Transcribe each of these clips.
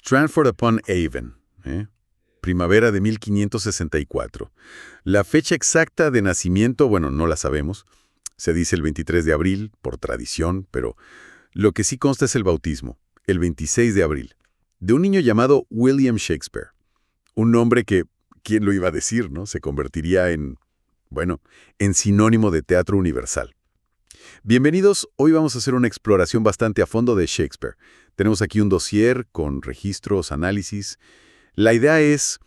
Stratford upon Avon, ¿eh? Primavera de 1564. La fecha exacta de nacimiento, bueno, no la sabemos. Se dice el 23 de abril, por tradición, pero lo que sí consta es el bautismo, el 26 de abril, de un niño llamado William Shakespeare. Un nombre que, ¿quién lo iba a decir, no? Se convertiría en sinónimo de teatro universal. Bienvenidos, hoy vamos a hacer una exploración bastante a fondo de Shakespeare. Tenemos aquí un dossier con registros, análisis. La idea es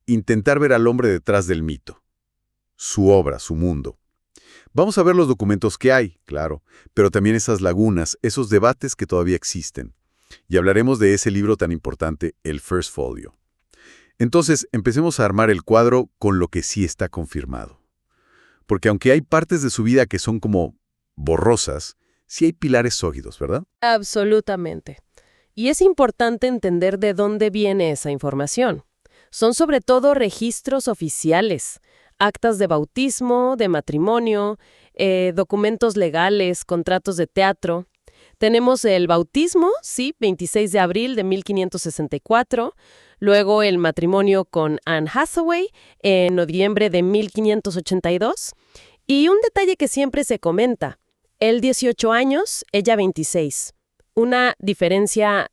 intentar ver al hombre detrás del mito, su obra, su mundo. Vamos a ver los documentos que hay, claro, pero también esas lagunas, esos debates que todavía existen. Y hablaremos de ese libro tan importante, el First Folio. Entonces, empecemos a armar el cuadro con lo que sí está confirmado. Porque aunque hay partes de su vida que son como borrosas, sí hay pilares sólidos, ¿verdad? Absolutamente. Y es importante entender de dónde viene esa información. Son sobre todo registros oficiales, actas de bautismo, de matrimonio, documentos legales, contratos de teatro. Tenemos el bautismo, sí, 26 de abril de 1564, luego el matrimonio con Anne Hathaway en noviembre de 1582, y un detalle que siempre se comenta, él 18 años, ella 26. Una diferencia,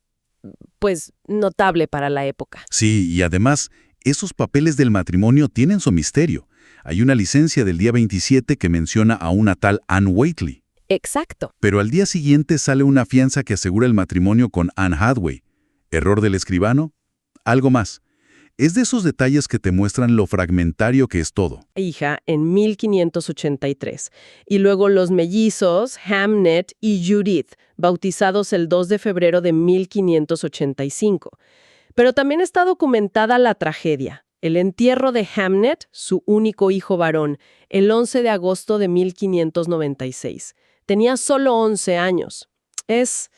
pues, notable para la época. Sí, y además, esos papeles del matrimonio tienen su misterio. Hay una licencia del día 27 que menciona a una tal Anne Whately. Exacto. Pero al día siguiente sale una fianza que asegura el matrimonio con Anne Hathaway. ¿Error del escribano? Algo más. Es de esos detalles que te muestran lo fragmentario que es todo. Hija en 1583. Y luego los mellizos, Hamnet y Judith, bautizados el 2 de febrero de 1585. Pero también está documentada la tragedia. El entierro de Hamnet, su único hijo varón, el 11 de agosto de 1596. Tenía solo 11 años. Es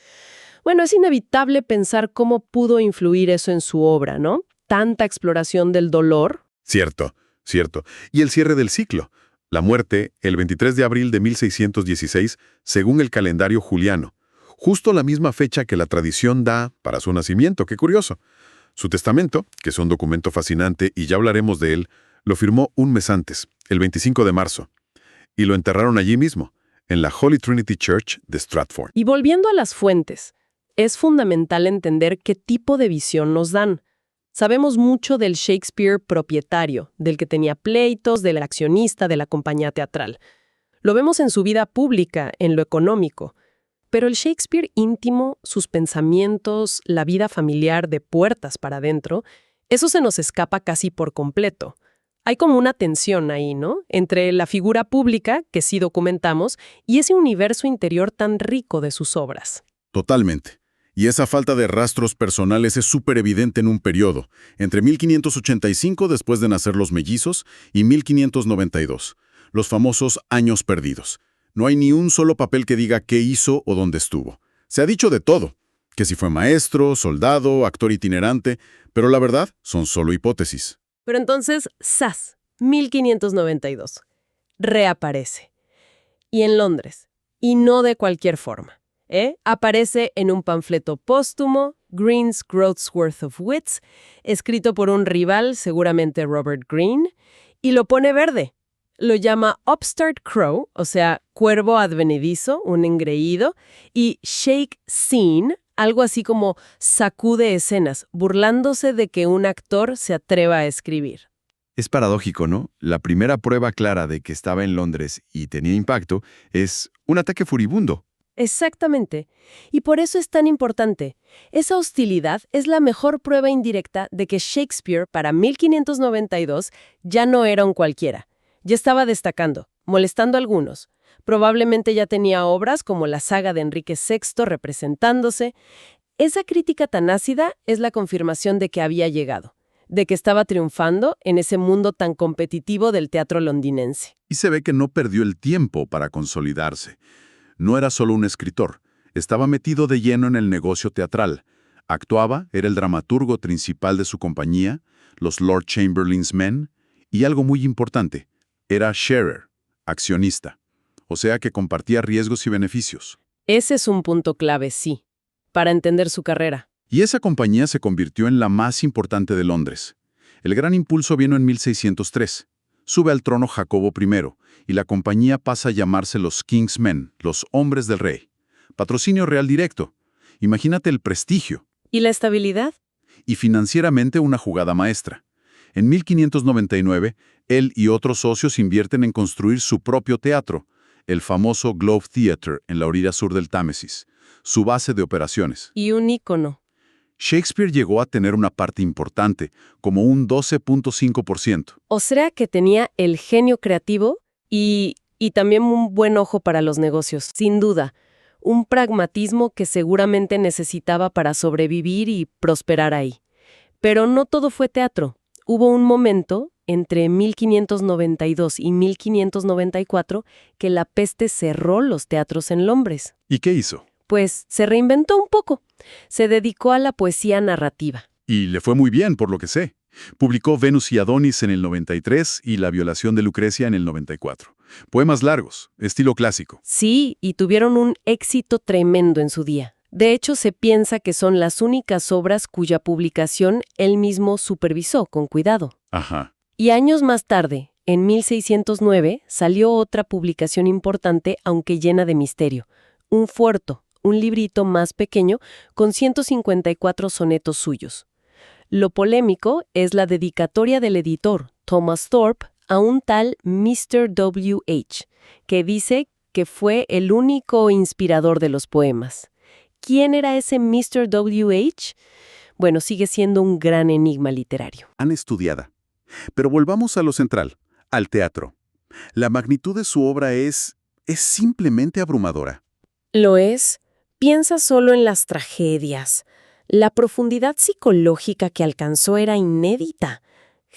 inevitable pensar cómo pudo influir eso en su obra, ¿no? Tanta exploración del dolor. Cierto. Y el cierre del ciclo. La muerte, el 23 de abril de 1616, según el calendario juliano. Justo la misma fecha que la tradición da para su nacimiento. ¡Qué curioso! Su testamento, que es un documento fascinante y ya hablaremos de él, lo firmó un mes antes, el 25 de marzo. Y lo enterraron allí mismo, en la Holy Trinity Church de Stratford. Y volviendo a las fuentes, es fundamental entender qué tipo de visión nos dan. Sabemos mucho del Shakespeare propietario, del que tenía pleitos, del accionista de la compañía teatral. Lo vemos en su vida pública, en lo económico. Pero el Shakespeare íntimo, sus pensamientos, la vida familiar de puertas para adentro, eso se nos escapa casi por completo. Hay como una tensión ahí, ¿no? Entre la figura pública, que sí documentamos, y ese universo interior tan rico de sus obras. Totalmente. Y esa falta de rastros personales es súper evidente en un periodo, entre 1585, después de nacer los mellizos, y 1592, los famosos años perdidos. No hay ni un solo papel que diga qué hizo o dónde estuvo. Se ha dicho de todo, que si fue maestro, soldado, actor itinerante, pero la verdad son solo hipótesis. Pero entonces, ¡zas! 1592. Reaparece. Y en Londres. Y no de cualquier forma. Aparece en un panfleto póstumo, Green's Growth's Worth of Wits, escrito por un rival, seguramente Robert Greene, y lo pone verde. Lo llama Upstart Crow, o sea, cuervo advenedizo, un engreído, y Shake Scene, algo así como sacude escenas, burlándose de que un actor se atreva a escribir. Es paradójico, ¿no? La primera prueba clara de que estaba en Londres y tenía impacto es un ataque furibundo. Exactamente. Y por eso es tan importante. Esa hostilidad es la mejor prueba indirecta de que Shakespeare, para 1592, ya no era un cualquiera. Ya estaba destacando, molestando a algunos. Probablemente ya tenía obras como la saga de Enrique VI representándose. Esa crítica tan ácida es la confirmación de que había llegado, de que estaba triunfando en ese mundo tan competitivo del teatro londinense. Y se ve que no perdió el tiempo para consolidarse. No era solo un escritor, estaba metido de lleno en el negocio teatral. Actuaba, era el dramaturgo principal de su compañía, los Lord Chamberlain's Men, y algo muy importante, era sharer, accionista, o sea que compartía riesgos y beneficios. Ese es un punto clave, sí, para entender su carrera. Y esa compañía se convirtió en la más importante de Londres. El gran impulso vino en 1603. Sube al trono Jacobo I, y la compañía pasa a llamarse los King's Men, los hombres del rey. Patrocinio real directo. Imagínate el prestigio. ¿Y la estabilidad? Y financieramente una jugada maestra. En 1599, él y otros socios invierten en construir su propio teatro, el famoso Globe Theatre en la orilla sur del Támesis, su base de operaciones. Y un ícono. Shakespeare llegó a tener una parte importante, como un 12.5%. O sea que tenía el genio creativo y también un buen ojo para los negocios, sin duda. Un pragmatismo que seguramente necesitaba para sobrevivir y prosperar ahí. Pero no todo fue teatro. Hubo un momento, entre 1592 y 1594, que la peste cerró los teatros en Londres. ¿Y qué hizo? Pues se reinventó un poco. Se dedicó a la poesía narrativa. Y le fue muy bien, por lo que sé. Publicó Venus y Adonis en el 93 y La violación de Lucrecia en el 94. Poemas largos, estilo clásico. Sí, y tuvieron un éxito tremendo en su día. De hecho, se piensa que son las únicas obras cuya publicación él mismo supervisó con cuidado. Ajá. Y años más tarde, en 1609, salió otra publicación importante, aunque llena de misterio. Un Fuerto, un librito más pequeño con 154 sonetos suyos. Lo polémico es la dedicatoria del editor, Thomas Thorpe, a un tal Mr. W.H., que dice que fue el único inspirador de los poemas. ¿Quién era ese Mr. W.H.? Bueno, sigue siendo un gran enigma literario. Han estudiada. Pero volvamos a lo central, al teatro. La magnitud de su obra es simplemente abrumadora. Lo es. Piensa solo en las tragedias. La profundidad psicológica que alcanzó era inédita.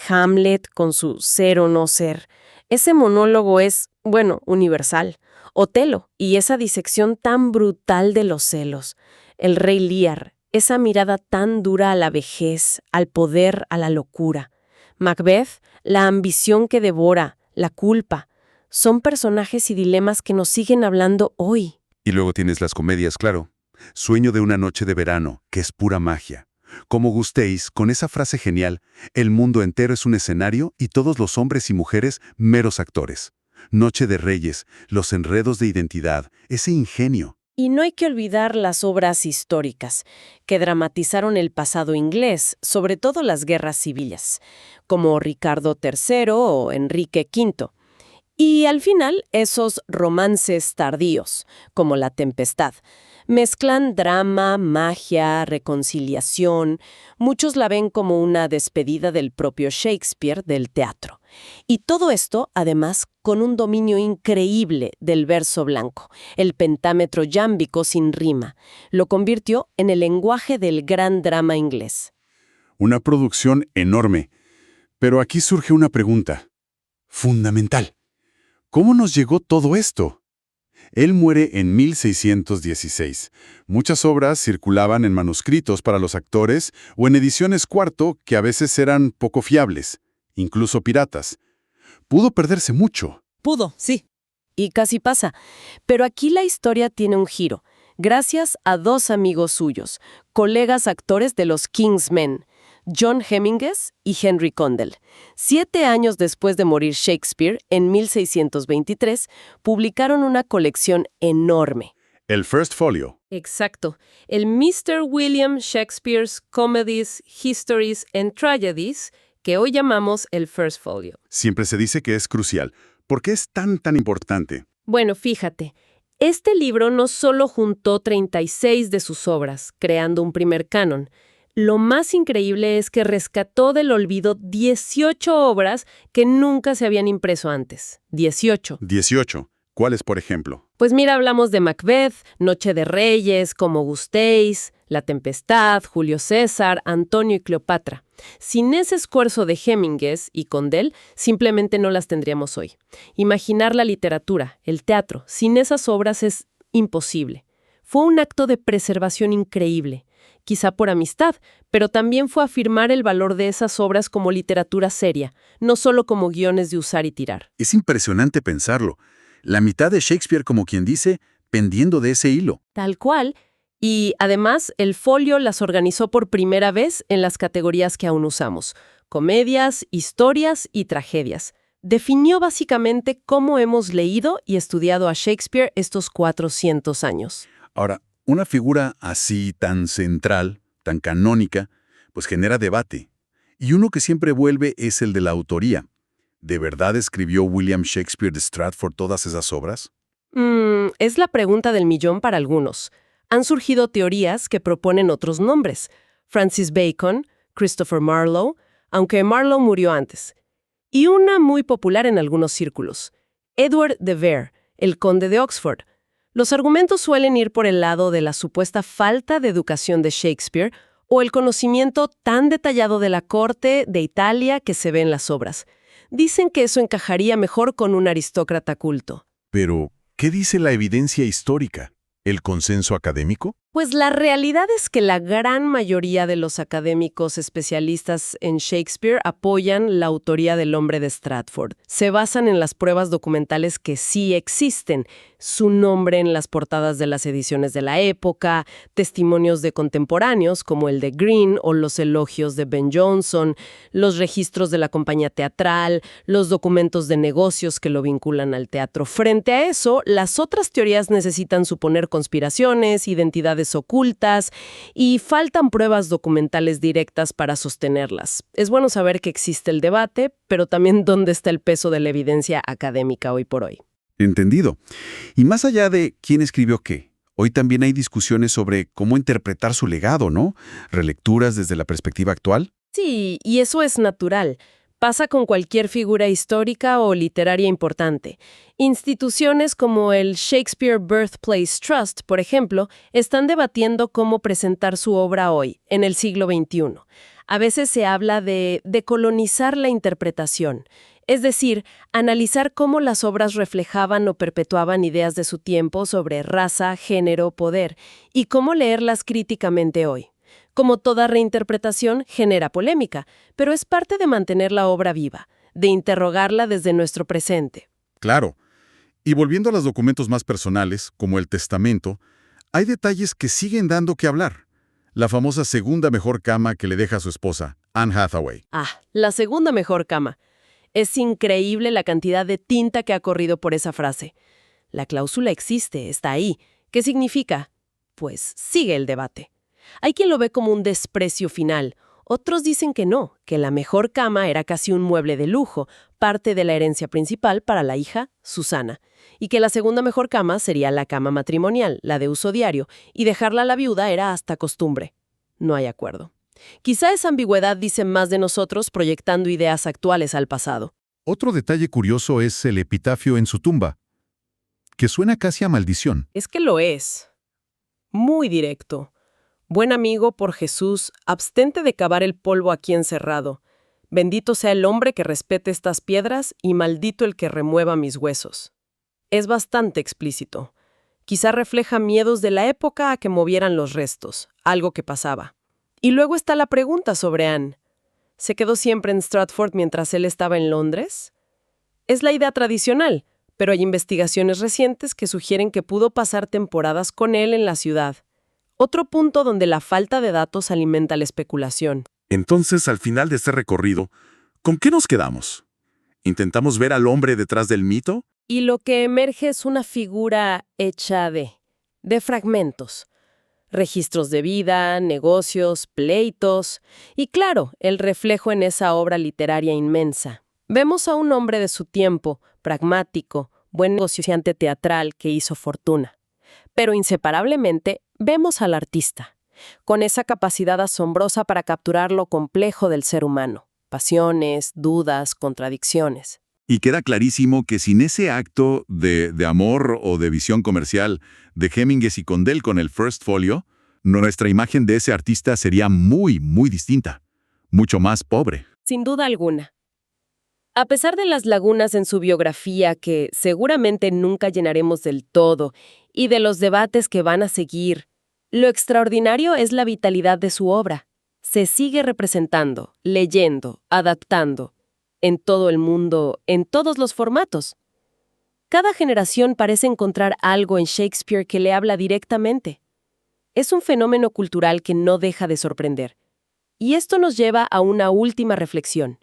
Hamlet con su ser o no ser. Ese monólogo es, bueno, universal. Otelo y esa disección tan brutal de los celos. El rey Lear, esa mirada tan dura a la vejez, al poder, a la locura. Macbeth, la ambición que devora, la culpa. Son personajes y dilemas que nos siguen hablando hoy. Y luego tienes las comedias, claro. Sueño de una noche de verano, que es pura magia. Como gustéis, con esa frase genial, el mundo entero es un escenario y todos los hombres y mujeres meros actores. Noche de Reyes, los enredos de identidad, ese ingenio. Y no hay que olvidar las obras históricas, que dramatizaron el pasado inglés, sobre todo las guerras civiles, como Ricardo III o Enrique V. Y al final, esos romances tardíos, como La Tempestad. Mezclan drama, magia, reconciliación. Muchos la ven como una despedida del propio Shakespeare del teatro. Y todo esto, además, con un dominio increíble del verso blanco, el pentámetro yámbico sin rima. Lo convirtió en el lenguaje del gran drama inglés. Una producción enorme. Pero aquí surge una pregunta fundamental. ¿Cómo nos llegó todo esto? Él muere en 1616. Muchas obras circulaban en manuscritos para los actores o en ediciones cuarto que a veces eran poco fiables, incluso piratas. Pudo perderse mucho. Pudo, sí. Y casi pasa. Pero aquí la historia tiene un giro, gracias a dos amigos suyos, colegas actores de los King's Men, John Heminges y Henry Condell. 7 años después de morir Shakespeare, en 1623, publicaron una colección enorme. El First Folio. Exacto. El Mr. William Shakespeare's Comedies, Histories and Tragedies, que hoy llamamos el First Folio. Siempre se dice que es crucial. ¿Por qué es tan importante? Bueno, fíjate, este libro no solo juntó 36 de sus obras, creando un primer canon. Lo más increíble es que rescató del olvido 18 obras que nunca se habían impreso antes. 18. 18. ¿Cuáles, por ejemplo? Pues mira, hablamos de Macbeth, Noche de Reyes, Como gustéis, La Tempestad, Julio César, Antonio y Cleopatra. Sin ese esfuerzo de Heminges y Condell, simplemente no las tendríamos hoy. Imaginar la literatura, el teatro, sin esas obras es imposible. Fue un acto de preservación increíble. Quizá por amistad, pero también fue afirmar el valor de esas obras como literatura seria, no solo como guiones de usar y tirar. Es impresionante pensarlo. La mitad de Shakespeare, como quien dice, pendiendo de ese hilo. Tal cual, Y además, el folio las organizó por primera vez en las categorías que aún usamos: comedias, historias y tragedias. Definió básicamente cómo hemos leído y estudiado a Shakespeare estos 400 años. Ahora, una figura así tan central, tan canónica, pues genera debate. Y uno que siempre vuelve es el de la autoría. ¿De verdad escribió William Shakespeare de Stratford todas esas obras? Es la pregunta del millón para algunos. Han surgido teorías que proponen otros nombres: Francis Bacon, Christopher Marlowe, aunque Marlowe murió antes. Y una muy popular en algunos círculos: Edward de Vere, el conde de Oxford. Los argumentos suelen ir por el lado de la supuesta falta de educación de Shakespeare o el conocimiento tan detallado de la corte de Italia que se ve en las obras. Dicen que eso encajaría mejor con un aristócrata culto. Pero, ¿qué dice la evidencia histórica? ¿El consenso académico? Pues la realidad es que la gran mayoría de los académicos especialistas en Shakespeare apoyan la autoría del hombre de Stratford. Se basan en las pruebas documentales que sí existen: su nombre en las portadas de las ediciones de la época, testimonios de contemporáneos como el de Greene o los elogios de Ben Jonson, los registros de la compañía teatral, los documentos de negocios que lo vinculan al teatro. Frente a eso, las otras teorías necesitan suponer conspiraciones, identidades ocultas, y faltan pruebas documentales directas para sostenerlas. Es bueno saber que existe el debate, pero también dónde está el peso de la evidencia académica hoy por hoy. Entendido. Y más allá de quién escribió qué, hoy también hay discusiones sobre cómo interpretar su legado, ¿no? Relecturas desde la perspectiva actual. Sí, y eso es natural. Pasa con cualquier figura histórica o literaria importante. Instituciones como el Shakespeare Birthplace Trust, por ejemplo, están debatiendo cómo presentar su obra hoy, en el siglo XXI. A veces se habla de decolonizar la interpretación, es decir, analizar cómo las obras reflejaban o perpetuaban ideas de su tiempo sobre raza, género, poder, y cómo leerlas críticamente hoy. Como toda reinterpretación, genera polémica, pero es parte de mantener la obra viva, de interrogarla desde nuestro presente. Claro. Y volviendo a los documentos más personales, como el testamento, hay detalles que siguen dando que hablar. La famosa segunda mejor cama que le deja a su esposa, Anne Hathaway. La segunda mejor cama. Es increíble la cantidad de tinta que ha corrido por esa frase. La cláusula existe, está ahí. ¿Qué significa? Pues sigue el debate. Hay quien lo ve como un desprecio final. Otros dicen que no, que la mejor cama era casi un mueble de lujo, parte de la herencia principal para la hija, Susana, y que la segunda mejor cama sería la cama matrimonial, la de uso diario, y dejarla a la viuda era hasta costumbre. No hay acuerdo. Quizá esa ambigüedad dice más de nosotros proyectando ideas actuales al pasado. Otro detalle curioso es el epitafio en su tumba, que suena casi a maldición. Es que lo es. Muy directo. Buen amigo, por Jesús, abstente de cavar el polvo aquí encerrado. Bendito sea el hombre que respete estas piedras y maldito el que remueva mis huesos. Es bastante explícito. Quizá refleja miedos de la época a que movieran los restos, algo que pasaba. Y luego está la pregunta sobre Anne. ¿Se quedó siempre en Stratford mientras él estaba en Londres? Es la idea tradicional, pero hay investigaciones recientes que sugieren que pudo pasar temporadas con él en la ciudad. Otro punto donde la falta de datos alimenta la especulación. Entonces, al final de este recorrido, ¿con qué nos quedamos? ¿Intentamos ver al hombre detrás del mito? Y lo que emerge es una figura hecha de fragmentos. Registros de vida, negocios, pleitos y, claro, el reflejo en esa obra literaria inmensa. Vemos a un hombre de su tiempo, pragmático, buen negociante teatral que hizo fortuna. Pero inseparablemente vemos al artista, con esa capacidad asombrosa para capturar lo complejo del ser humano, pasiones, dudas, contradicciones. Y queda clarísimo que sin ese acto de amor o de visión comercial de Hemingway y Condell con el First Folio, nuestra imagen de ese artista sería muy, muy distinta, mucho más pobre. Sin duda alguna. A pesar de las lagunas en su biografía que seguramente nunca llenaremos del todo y de los debates que van a seguir, lo extraordinario es la vitalidad de su obra. Se sigue representando, leyendo, adaptando, en todo el mundo, en todos los formatos. Cada generación parece encontrar algo en Shakespeare que le habla directamente. Es un fenómeno cultural que no deja de sorprender. Y esto nos lleva a una última reflexión.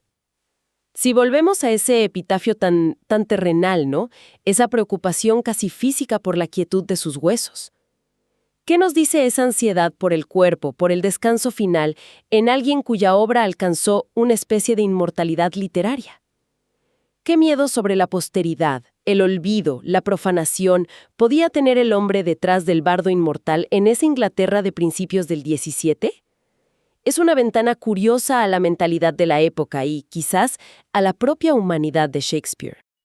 Si volvemos a ese epitafio tan terrenal, ¿no? Esa preocupación casi física por la quietud de sus huesos. ¿Qué nos dice esa ansiedad por el cuerpo, por el descanso final, en alguien cuya obra alcanzó una especie de inmortalidad literaria? ¿Qué miedo sobre la posteridad, el olvido, la profanación podía tener el hombre detrás del bardo inmortal en esa Inglaterra de principios del XVII? Es una ventana curiosa a la mentalidad de la época y, quizás, a la propia humanidad de Shakespeare.